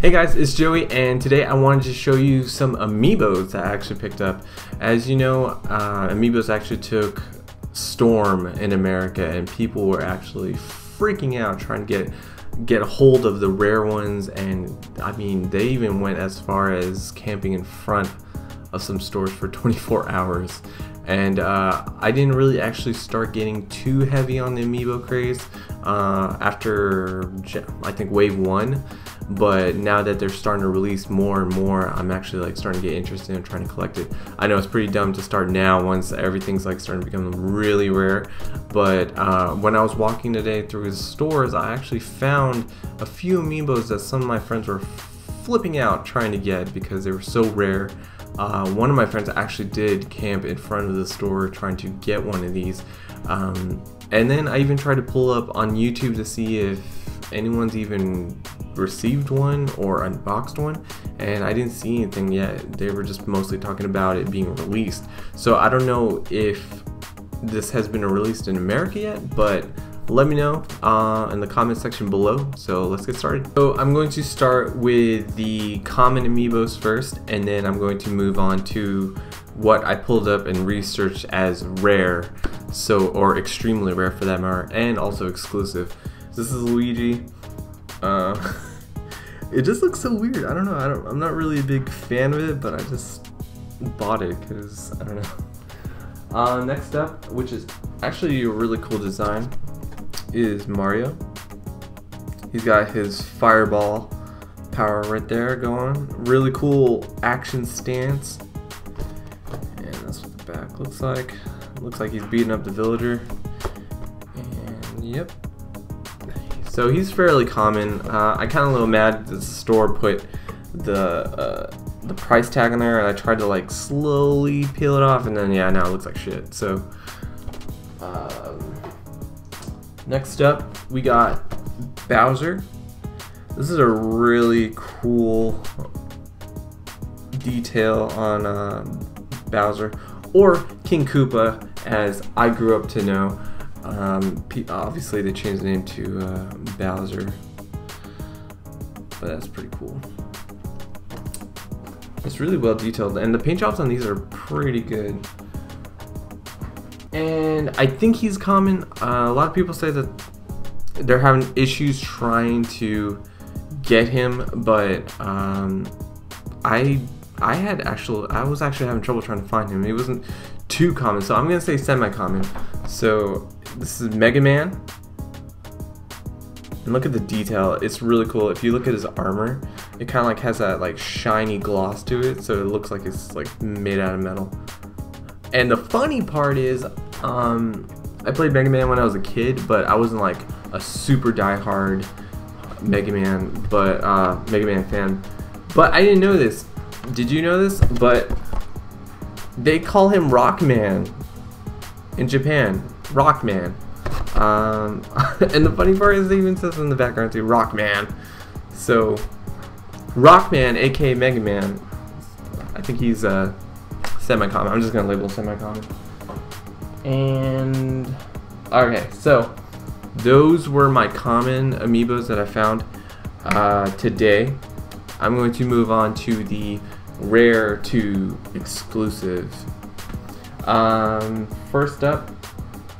Hey guys, it's Joey, and today I wanted to show you some Amiibos that I actually picked up. As you know, Amiibos actually took storm in America, and people were actually freaking out trying to get a hold of the rare ones. And I mean, they even went as far as camping in front of some stores for 24 hours. And I didn't really actually start getting too heavy on the Amiibo craze after I think wave 1. But now that they're starting to release more and more, I'm actually like starting to get interested in trying to collect it. I know it's pretty dumb to start now once everything's like starting to become really rare, but when I was walking today through the stores, I actually found a few Amiibos that some of my friends were flipping out trying to get because they were so rare. One of my friends actually did camp in front of the store trying to get one of these, and then I even tried to pull up on YouTube to see if anyone's even received one or unboxed one, and I didn't see anything yet. They were just mostly talking about it being released, so I don't know if this has been released in America yet, but let me know in the comment section below. So let's get started. So I'm going to start with the common Amiibos first, and then I'm going to move on to what I pulled up and researched as rare, or extremely rare for that matter, and also exclusive. This is Luigi. It just looks so weird. I don't know. I'm not really a big fan of it, but I just bought it because I don't know. Next up, which is actually a really cool design, is Mario. He's got his fireball power right there going. Really cool action stance. And that's what the back looks like. Looks like he's beating up the villager. And yep. So he's fairly common. I kind of a little mad that the store put the price tag on there, and I tried to like slowly peel it off, and then yeah, now it looks like shit. So next up we got Bowser. This is a really cool detail on Bowser, or King Koopa as I grew up to know. Obviously they changed the name to Bowser, but that's pretty cool. It's really well detailed, and the paint jobs on these are pretty good. And I think he's common. A lot of people say that they're having issues trying to get him, but I was actually having trouble trying to find him. He wasn't too common, so I'm gonna say semi-common. So this is MEGAMAN, and look at the detail. It's really cool. If you look at his armor, it kind of like has that like shiny gloss to it, so it looks like it's like made out of metal. And the funny part is, I played Mega Man when I was a kid, but I wasn't like a super die-hard Mega Man fan. But I didn't know this. Did you know this? But they call him Rockman in Japan. Rockman. And the funny part is, it even says in the background too, Rockman. So Rockman, aka Mega Man, I think he's semi-common. I'm just gonna label semi-common. And okay, so those were my common Amiibos that I found today. I'm going to move on to the rare to exclusive. First up,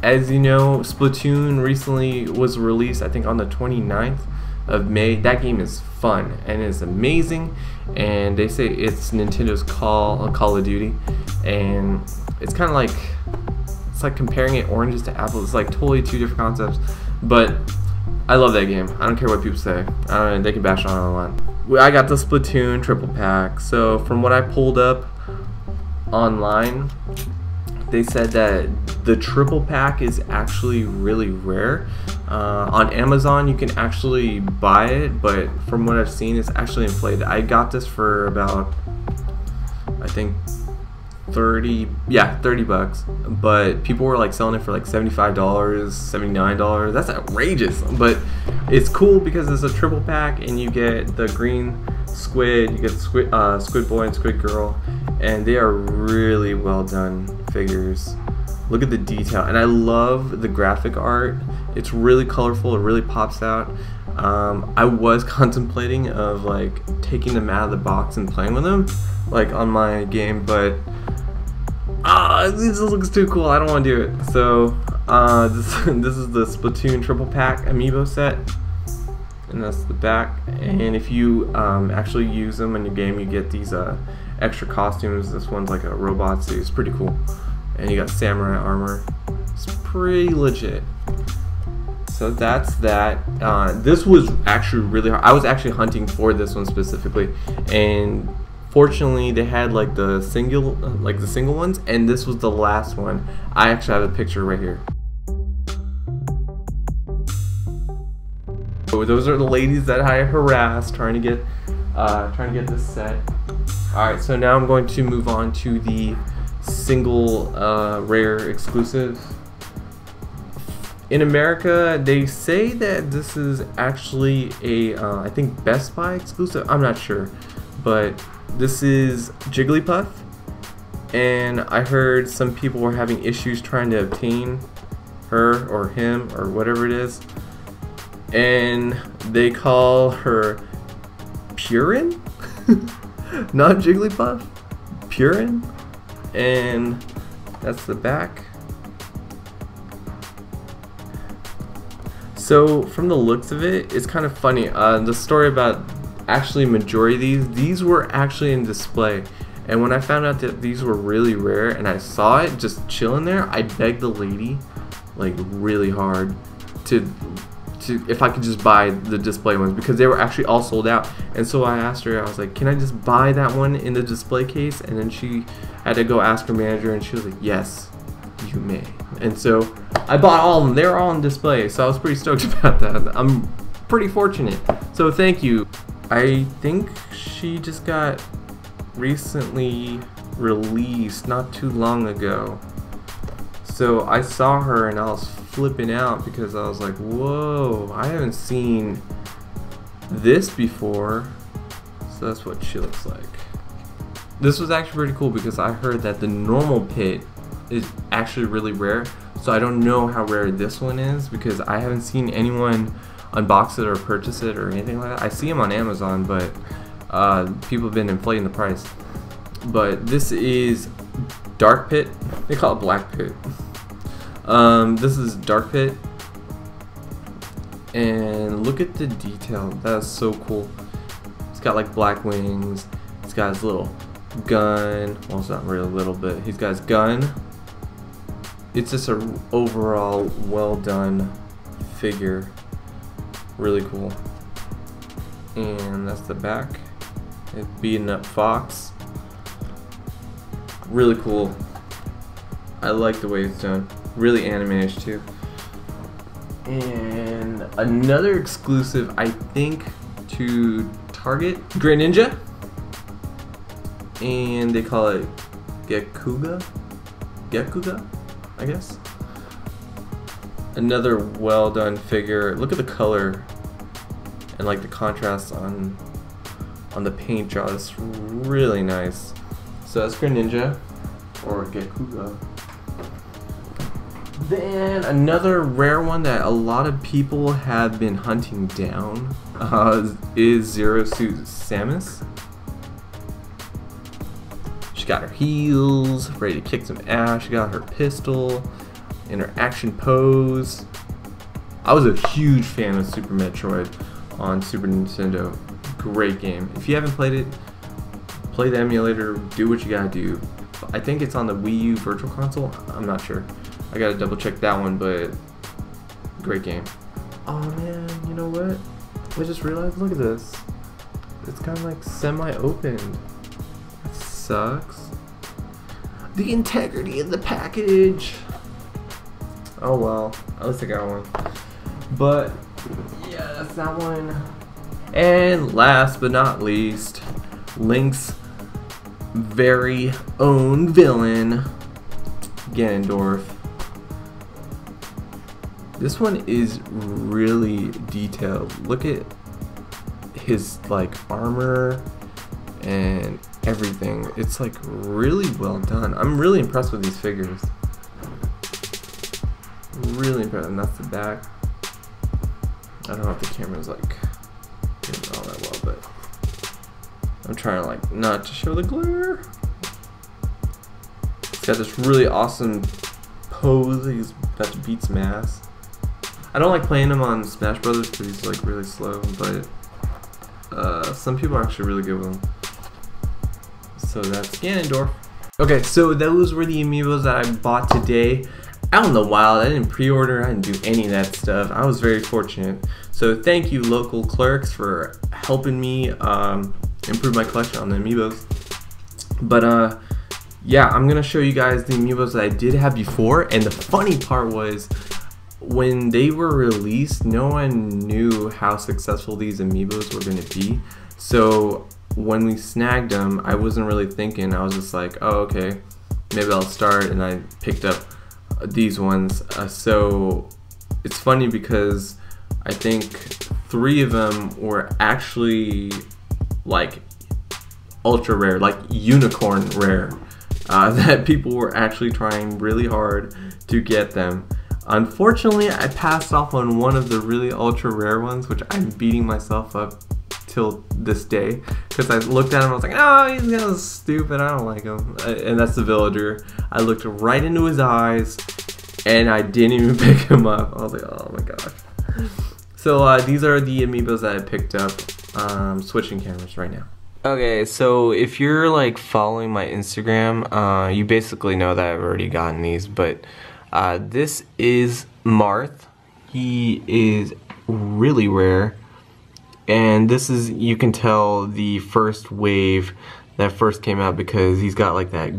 as you know, Splatoon recently was released, I think on the 29th of May. That game is fun and it's amazing, and they say it's Nintendo's Call of Duty, and it's kind of like, it's like comparing it oranges to apples. It's like totally two different concepts, but I love that game. I don't care what people say. I don't know, they can bash on it online. I got the Splatoon triple pack. So from what I pulled up online, they said that the triple pack is actually really rare. On Amazon you can actually buy it, but from what I've seen, it's actually inflated. I got this for about, I think 30 bucks, but people were like selling it for like $75, $79. That's outrageous, but it's cool because it's a triple pack, and you get the green squid, you get squid boy and squid girl, and they are really well done figures. Look at the detail, and I love the graphic art. It's really colorful, it really pops out. I was contemplating of like taking them out of the box and playing with them, like on my game, but this looks too cool. I don't want to do it. So this is the Splatoon triple pack amiibo set, and that's the back. And if you actually use them in your game, you get these extra costumes. This one's like a robot, so it's pretty cool. And you got samurai armor. It's pretty legit. So that's that. This was actually really hard. I was actually hunting for this one specifically, and fortunately they had like the single ones, and this was the last one. I actually have a picture right here. So those are the ladies that I harassed trying to get this set. All right, so now I'm going to move on to the single rare exclusive. In America, they say that this is actually a, I think Best Buy exclusive. I'm not sure, but this is Jigglypuff, and I heard some people were having issues trying to obtain her or him or whatever it is, and they call her Purin, not Jigglypuff, Purin, and that's the back. So from the looks of it, it's kind of funny. The story about actually majority of these were actually in display, and when I found out that these were really rare and I saw it just chilling there, I begged the lady like really hard to if I could just buy the display ones, because they were actually all sold out. And so I asked her, I was like, can I just buy that one in the display case? And then she had to go ask her manager, and she was like, yes, you may. And so I bought all of them. They were all on display, so I was pretty stoked about that. I'm pretty fortunate, so thank you. I think she just got recently released not too long ago, so I saw her and I was flipping out because I was like, whoa, I haven't seen this before. So that's what she looks like. This was actually pretty cool because I heard that the normal pit is actually really rare, so I don't know how rare this one is because I haven't seen anyone unbox it or purchase it or anything like that. I see them on Amazon, but people have been inflating the price. But this is Dark Pit. They call it Black Pit. This is Dark Pit, and look at the detail. That is so cool. It's got like black wings. It's got his little gun. Well, it's not really little, but he's got his gun. It's just a overall well done figure. Really cool. And that's the back. It's beating up Fox. Really cool. I like the way it's done. Really anime-ish too. And another exclusive, I think, to Target, GRENINJA, and they call it Gekuga, I guess. Another well done figure. Look at the color and like the contrast on the paint job. It's really nice. So that's GRENINJA or Gekuga. Then another rare one that a lot of people have been hunting down is Zero Suit Samus. She got her heels, ready to kick some ass. She got her pistol in her action pose. I was a huge fan of Super Metroid on Super Nintendo. Great game. If you haven't played it, play the emulator, do what you gotta do. I think it's on the Wii U Virtual Console. I'm not sure. I gotta double check that one, but great game. Oh man, you know what? I just realized, look at this. It's kind of like semi-opened. That sucks. The integrity of the package. Oh well, at least I got one. But yeah, that's that one. And last but not least, Link's very own villain, Ganondorf. This one is really detailed. Look at his like armor and everything. It's like really well done. I'm really impressed with these figures. Really impressed. And that's the back. I don't know if the camera's like doing all that well, but I'm trying to like not to show the glare. He's got this really awesome pose. He's about to beat Smash. I don't like playing him on Smash Brothers because he's like really slow, but some people are actually really good with him. So that's Ganondorf. Okay, so those were the amiibos that I bought today. Out in the wild, I didn't pre-order, I didn't do any of that stuff. I was very fortunate. So thank you, local clerks, for helping me improve my collection on the amiibos. But yeah, I'm gonna show you guys the amiibos that I did have before. And the funny part was, when they were released, no one knew how successful these amiibos were gonna be. So when we snagged them, I wasn't really thinking. I was just like, oh, okay, maybe I'll start, and I picked up these ones. So it's funny because I think 3 of them were actually like ultra rare, like unicorn rare, that people were actually trying really hard to get them. Unfortunately, I passed off on one of the really ultra rare ones, which I'm beating myself up till this day, because I looked at him, I was like, oh, he's kind of stupid, I don't like him. And that's the villager. I looked right into his eyes and I didn't even pick him up. I was like, oh my gosh. So these are the amiibos that I picked up. Switching cameras right now. Okay, so if you're like following my Instagram, you basically know that I've already gotten these, but this is Marth. He is really rare. And this is, you can tell, the first wave that first came out because he's got like that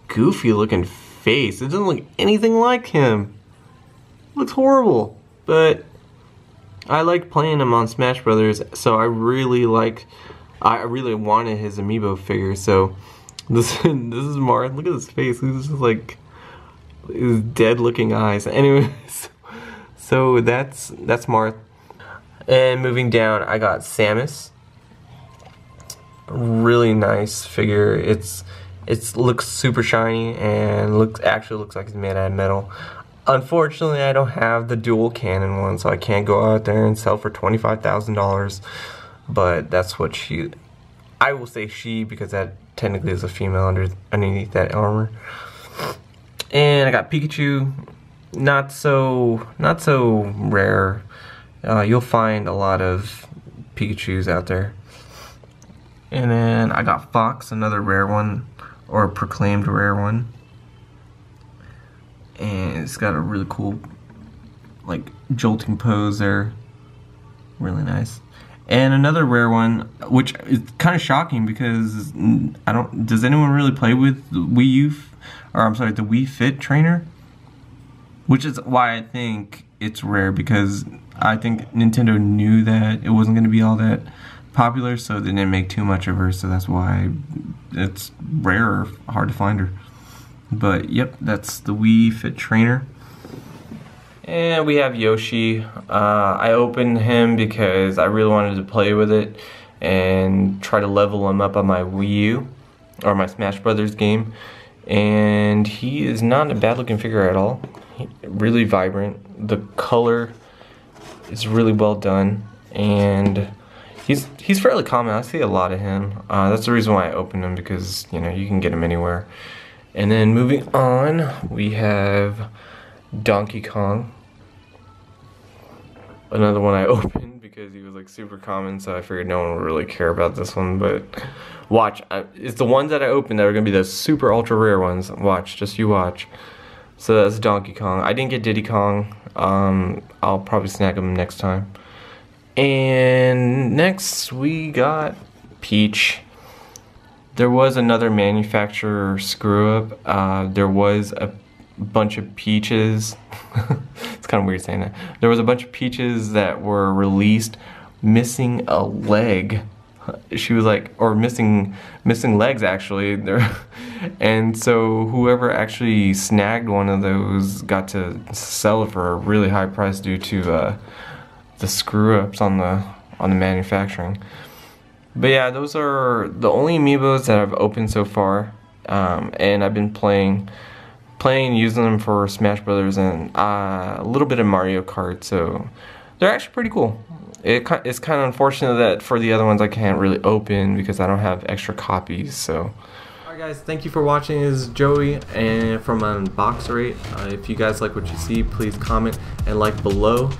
goofy looking face. It doesn't look anything like him. It looks horrible. But I liked playing him on Smash Brothers, so I really wanted his amiibo figure. So this is Marth. Look at his face. He's just like his dead looking eyes. Anyways, so that's Marth. And moving down, I got SAMUS. Really nice figure. It looks super shiny and actually looks like it's made out of metal. Unfortunately, I don't have the dual cannon one, so I can't go out there and sell for $25,000. But that's what I will say she, because that technically is a female underneath that armor. And I got Pikachu. Not so rare. You'll find a lot of Pikachus out there. And then I got Fox, another rare one, or a proclaimed rare one. And it's got a really cool, like, jolting pose there. Really nice. And another rare one, which is kind of shocking because does anyone really play with the Wii U, or I'm sorry, the Wii Fit trainer? Which is why I think it's rare, because I think Nintendo knew that it wasn't going to be all that popular, so they didn't make too much of her, so that's why it's rare or hard to find her. But yep, that's the Wii Fit trainer. And we have Yoshi. I opened him because I really wanted to play with it and try to level him up on my Wii U, or my Smash Brothers game. And he is not a bad looking figure at all. Really vibrant. The color is really well done, and he's fairly common. I see a lot of him. That's the reason why I opened him, because you know you can get him anywhere. And then moving on, we have Donkey Kong. Another one I opened because he was like super common, so I figured no one would really care about this one. But watch, it's the ones that I opened that are gonna be the super ultra rare ones. Watch, just you watch. So that's Donkey Kong. I didn't get Diddy Kong. I'll probably snag him next time. And next we got Peach. There was another manufacturer screw up. There was a bunch of Peaches. It's kind of weird saying that. There was a bunch of Peaches that were released missing a leg. She was like, or missing legs actually. And so whoever actually snagged one of those got to sell it for a really high price due to the screw ups on the manufacturing. But yeah, those are the only amiibos that I've opened so far, and I've been playing using them for Smash Brothers and a little bit of Mario Kart. So they're actually pretty cool. it's kind of unfortunate that for the other ones I can't really open because I don't have extra copies. So, alright guys, thank you for watching. This is Joey and from Unboxerate. If you guys like what you see, please comment and like below.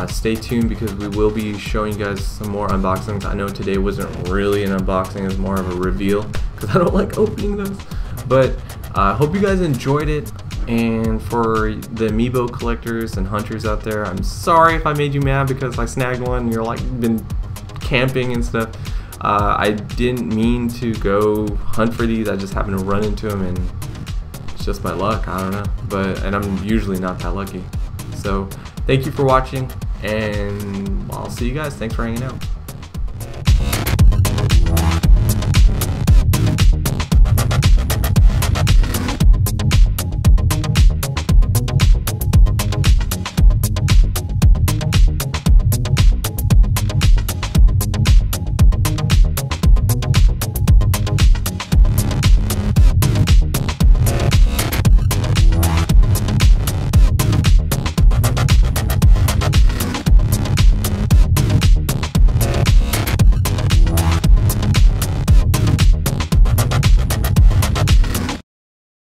Stay tuned because we will be showing you guys some more unboxings. I know today wasn't really an unboxing, it was more of a reveal because I don't like opening those. But I hope you guys enjoyed it. And for the Amiibo collectors and hunters out there, I'm sorry if I made you mad because I snagged one and you're like been camping and stuff. I didn't mean to go hunt for these, I just happened to run into them and it's just my luck, I don't know. And I'm usually not that lucky. So thank you for watching and I'll see you guys. Thanks for hanging out.